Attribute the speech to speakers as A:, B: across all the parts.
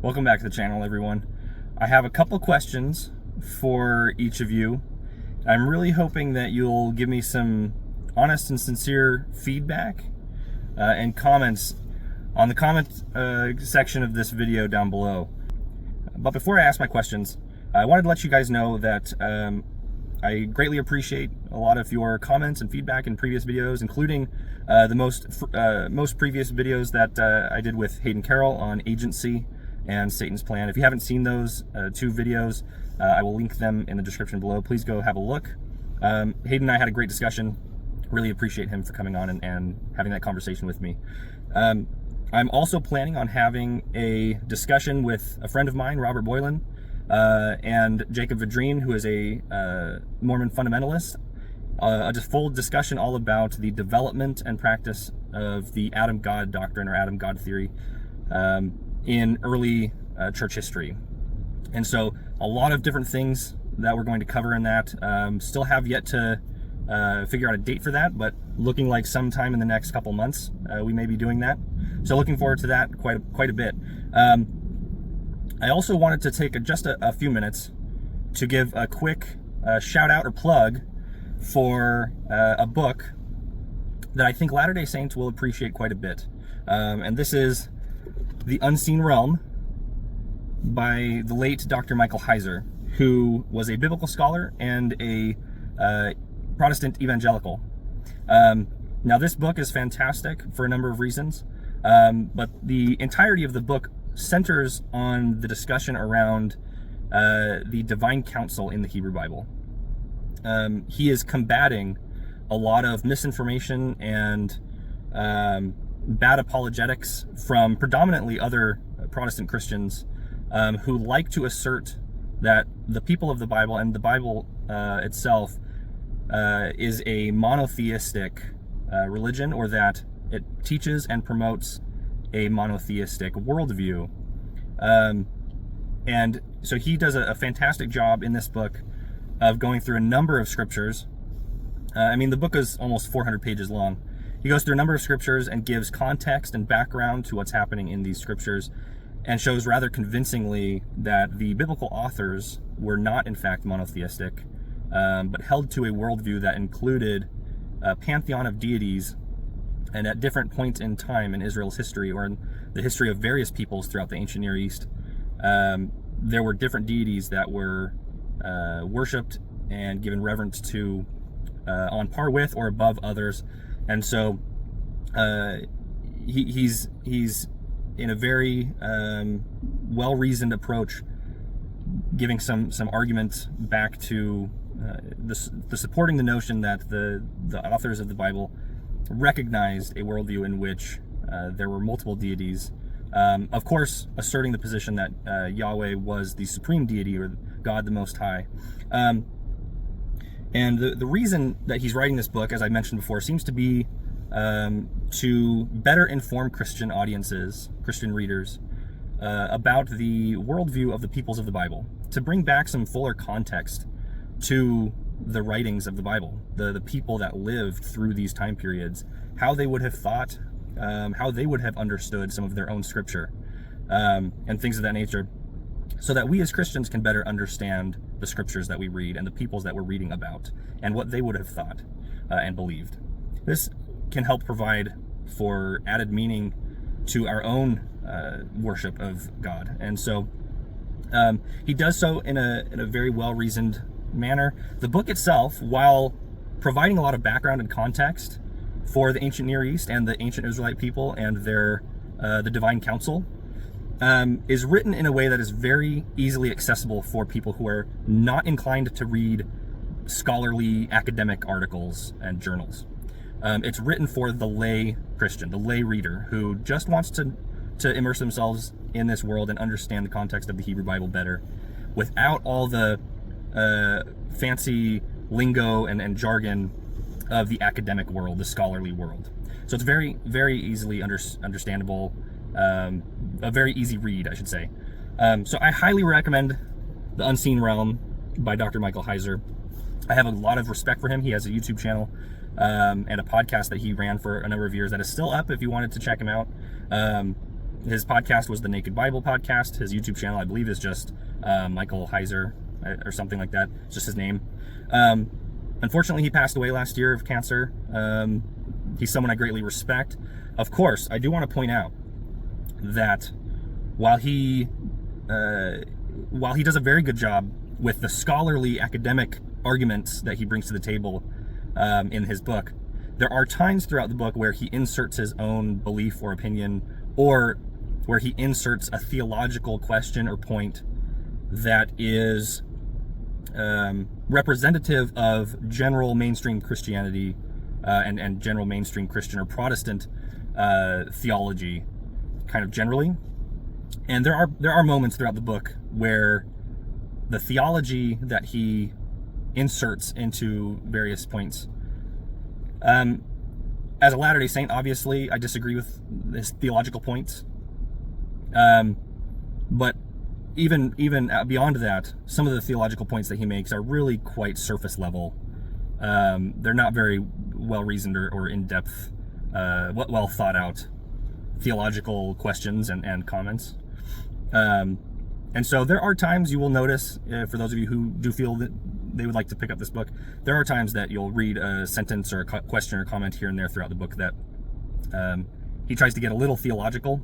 A: Welcome back to the channel, everyone. I have a couple questions for each of you. I'm really hoping that you'll give me some honest and sincere feedback and comments on the comment section of this video down below. But before I ask my questions, I wanted to let you guys know that I greatly appreciate a lot of your comments and feedback in previous videos, including the most previous videos that I did with Hayden Carroll on agency and Satan's plan. If you haven't seen those two videos, I will link them in the description below. Please go have a look. Hayden and I had a great discussion. Really appreciate him for coming on and having that conversation with me. I'm also planning on having a discussion with a friend of mine, Robert Boylan, and Jacob Vidrine, who is a Mormon fundamentalist. A full discussion all about the development and practice of the Adam God doctrine or Adam God theory in early church history. And so a lot of different things that we're going to cover in that. Still have yet to figure out a date for that, but looking like sometime in the next couple months we may be doing that. So looking forward to that quite a bit. I also wanted to take just a few minutes to give a quick shout out or plug for a book that I think Latter-day Saints will appreciate quite a bit. And this is The Unseen Realm by the late Dr. Michael Heiser, who was a biblical scholar and a Protestant evangelical. Now this book is fantastic for a number of reasons, but the entirety of the book centers on the discussion around the divine counsel in the Hebrew Bible. He is combating a lot of misinformation and bad apologetics from predominantly other Protestant Christians who like to assert that the people of the Bible and the Bible itself is a monotheistic religion, or that it teaches and promotes a monotheistic worldview. And so he does a fantastic job in this book of going through a number of scriptures. I mean, the book is almost 400 pages long. He goes through a number of scriptures and gives context and background to what's happening in these scriptures, and shows rather convincingly that the biblical authors were not in fact monotheistic, but held to a worldview that included a pantheon of deities. And at different points in time in Israel's history, or in the history of various peoples throughout the ancient Near East, there were different deities that were worshipped and given reverence to on par with or above others. And so he's in a very well-reasoned approach, giving some arguments back to the supporting the notion that the authors of the Bible recognized a worldview in which there were multiple deities. Of course, asserting the position that Yahweh was the supreme deity, or God the Most High. And the reason that he's writing this book, as I mentioned before, seems to be to better inform Christian audiences, Christian readers, about the worldview of the peoples of the Bible, to bring back some fuller context to the writings of the Bible, the people that lived through these time periods, how they would have thought, how they would have understood some of their own scripture, and things of that nature, so that we as Christians can better understand the scriptures that we read and the peoples that we're reading about, and what they would have thought and believed. This can help provide for added meaning to our own worship of God. And so he does so in a very well-reasoned manner. The book itself, while providing a lot of background and context for the ancient Near East and the ancient Israelite people and their the divine council, is written in a way that is very easily accessible for people who are not inclined to read scholarly academic articles and journals. It's written for the lay Christian, the lay reader, who just wants to immerse themselves in this world and understand the context of the Hebrew Bible better, without all the fancy lingo and jargon of the academic world, the scholarly world. So it's very, very easily understandable, a very easy read, I should say. So I highly recommend The Unseen Realm by Dr. Michael Heiser. I have a lot of respect for him. He has a YouTube channel and a podcast that he ran for a number of years that is still up if you wanted to check him out. His podcast was the Naked Bible podcast. His YouTube channel, I believe, is just Michael Heiser or something like that. It's just his name. Unfortunately, he passed away last year of cancer. He's someone I greatly respect. Of course, I do want to point out that while he does a very good job with the scholarly academic arguments that he brings to the table in his book, there are times throughout the book where he inserts his own belief or opinion, or where he inserts a theological question or point that is representative of general mainstream Christianity and general mainstream Christian or Protestant theology, kind of generally. And there are moments throughout the book where the theology that he inserts into various points, as a Latter-day Saint, obviously I disagree with his theological points, but even beyond that, some of the theological points that he makes are really quite surface level. They're not very well reasoned or in depth, well thought out theological questions and comments. And so there are times you will notice, for those of you who do feel that they would like to pick up this book, there are times that you'll read a sentence or a question or comment here and there throughout the book that he tries to get a little theological,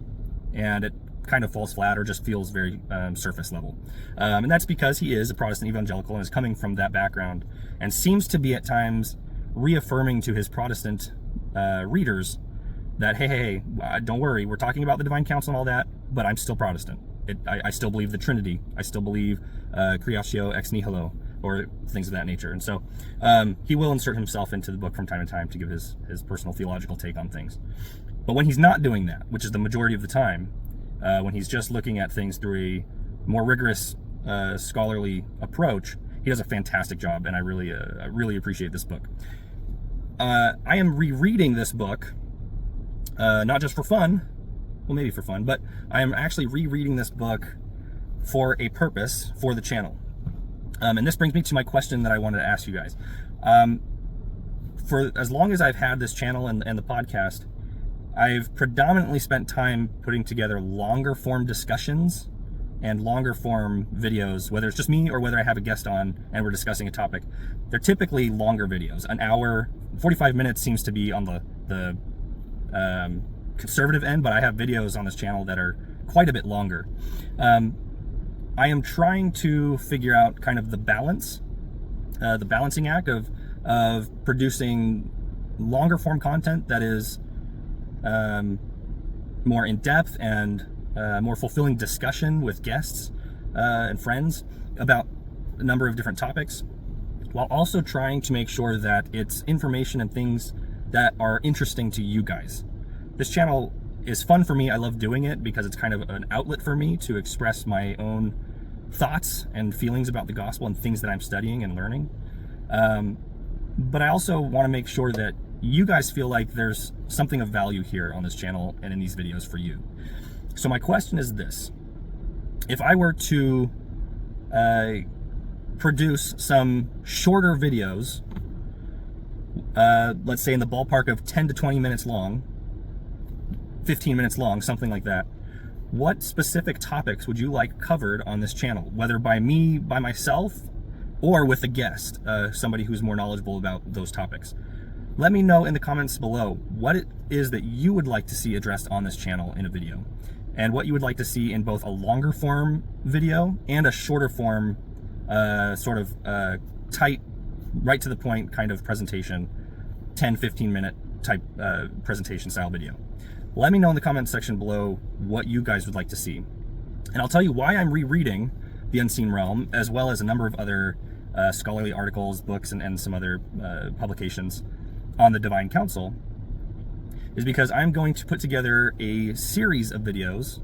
A: and it kind of falls flat or just feels very surface level. And that's because he is a Protestant evangelical and is coming from that background, and seems to be at times reaffirming to his Protestant readers that, hey, don't worry, we're talking about the divine counsel and all that, but I'm still Protestant. I still believe the Trinity. I still believe creatio ex nihilo, or things of that nature. And so he will insert himself into the book from time to time to give his personal theological take on things. But when he's not doing that, which is the majority of the time, when he's just looking at things through a more rigorous scholarly approach, he does a fantastic job, and I really appreciate this book. I am rereading this book, not just for fun, well, maybe for fun, but I am actually rereading this book for a purpose for the channel. And this brings me to my question that I wanted to ask you guys. For as long as I've had this channel and the podcast, I've predominantly spent time putting together longer form discussions and longer form videos, whether it's just me or whether I have a guest on and we're discussing a topic. They're typically longer videos. An hour, 45 minutes seems to be on the conservative end, but I have videos on this channel that are quite a bit longer. I am trying to figure out kind of the balancing act of producing longer form content that is more in depth and more fulfilling discussion with guests and friends about a number of different topics, while also trying to make sure that it's information and things that are interesting to you guys. This channel is fun for me. I love doing it because it's kind of an outlet for me to express my own thoughts and feelings about the gospel and things that I'm studying and learning. But I also want to make sure that you guys feel like there's something of value here on this channel and in these videos for you. So my question is this: if I were to produce some shorter videos, let's say in the ballpark of 10 to 20 minutes long, 15 minutes long, something like that, what specific topics would you like covered on this channel, whether by me, by myself, or with a guest, somebody who's more knowledgeable about those topics? Let me know in the comments below what it is that you would like to see addressed on this channel in a video, and what you would like to see in both a longer form video and a shorter form, sort of tight, right to the point kind of presentation, 10-15 minute type presentation style video. Let me know in the comments section below what you guys would like to see. And I'll tell you why I'm rereading The Unseen Realm, as well as a number of other scholarly articles, books, and some other publications on the Divine Counsel, is because I'm going to put together a series of videos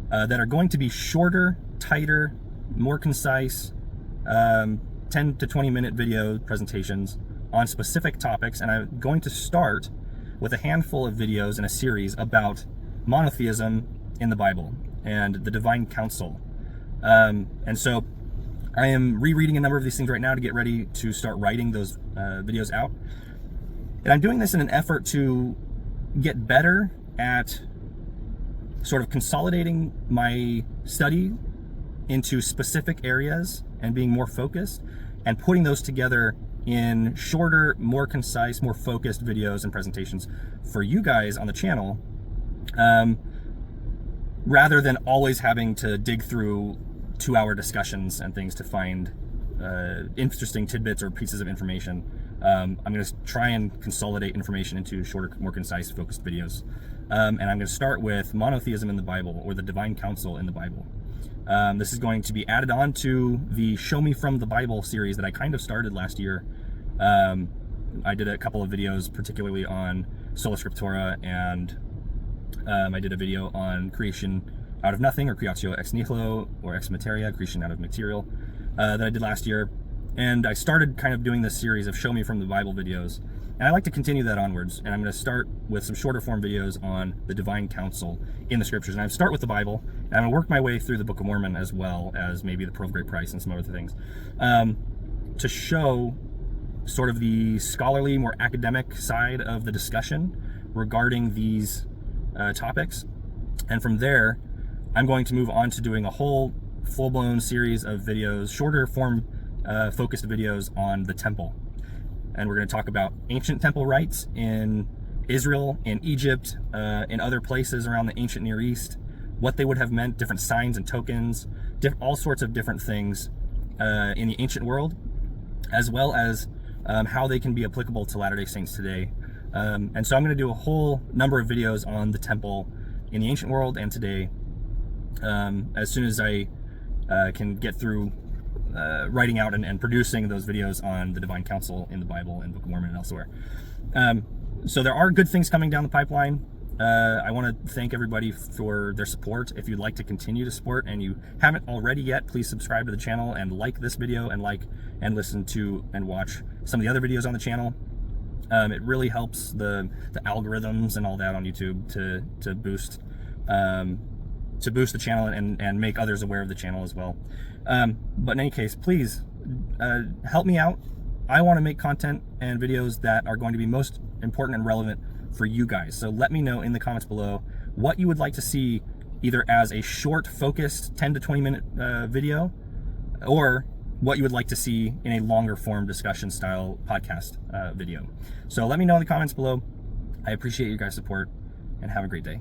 A: that are going to be shorter, tighter, more concise, 10 to 20 minute video presentations on specific topics. And I'm going to start with a handful of videos in a series about monotheism in the Bible and the divine counsel. And so I am rereading a number of these things right now to get ready to start writing those videos out. And I'm doing this in an effort to get better at sort of consolidating my study into specific areas and being more focused, and putting those together in shorter, more concise, more focused videos and presentations for you guys on the channel, rather than always having to dig through 2-hour discussions and things to find interesting tidbits or pieces of information. I'm going to try and consolidate information into shorter, more concise, focused videos. And I'm going to start with monotheism in the Bible, or the divine counsel in the Bible. This is going to be added on to the Show Me From the Bible series that I kind of started last year. I did a couple of videos, particularly on Sola Scriptura, and I did a video on creation out of nothing, or creatio ex nihilo, or ex materia, creation out of material, that I did last year. And I started kind of doing this series of Show Me From the Bible videos, and I like to continue that onwards. And I'm going to start with some shorter form videos on the divine counsel in the scriptures. And I start with the Bible, and I'm going to work my way through the Book of Mormon, as well as maybe the Pearl of Great Price and some other things, to show sort of the scholarly, more academic side of the discussion regarding these topics. And from there, I'm going to move on to doing a whole full-blown series of videos, shorter form focused videos on the temple. And we're going to talk about ancient temple rites in Israel, in Egypt, in other places around the ancient Near East, what they would have meant, different signs and tokens, all sorts of different things in the ancient world, as well as how they can be applicable to Latter-day Saints today. And so I'm going to do a whole number of videos on the temple in the ancient world and today, as soon as I can get through writing out and producing those videos on the divine counsel in the Bible and Book of Mormon and elsewhere. So there are good things coming down the pipeline. I want to thank everybody for their support. If you'd like to continue to support and you haven't already yet, please subscribe to the channel and like this video, and listen to and watch some of the other videos on the channel. It really helps the algorithms and all that on YouTube to boost the channel and make others aware of the channel as well. But in any case, please help me out. I want to make content and videos that are going to be most important and relevant for you guys. So let me know in the comments below what you would like to see, either as a short, focused 10 to 20 minute video, or what you would like to see in a longer form discussion style podcast video. So let me know in the comments below. I appreciate your guys' support, and have a great day.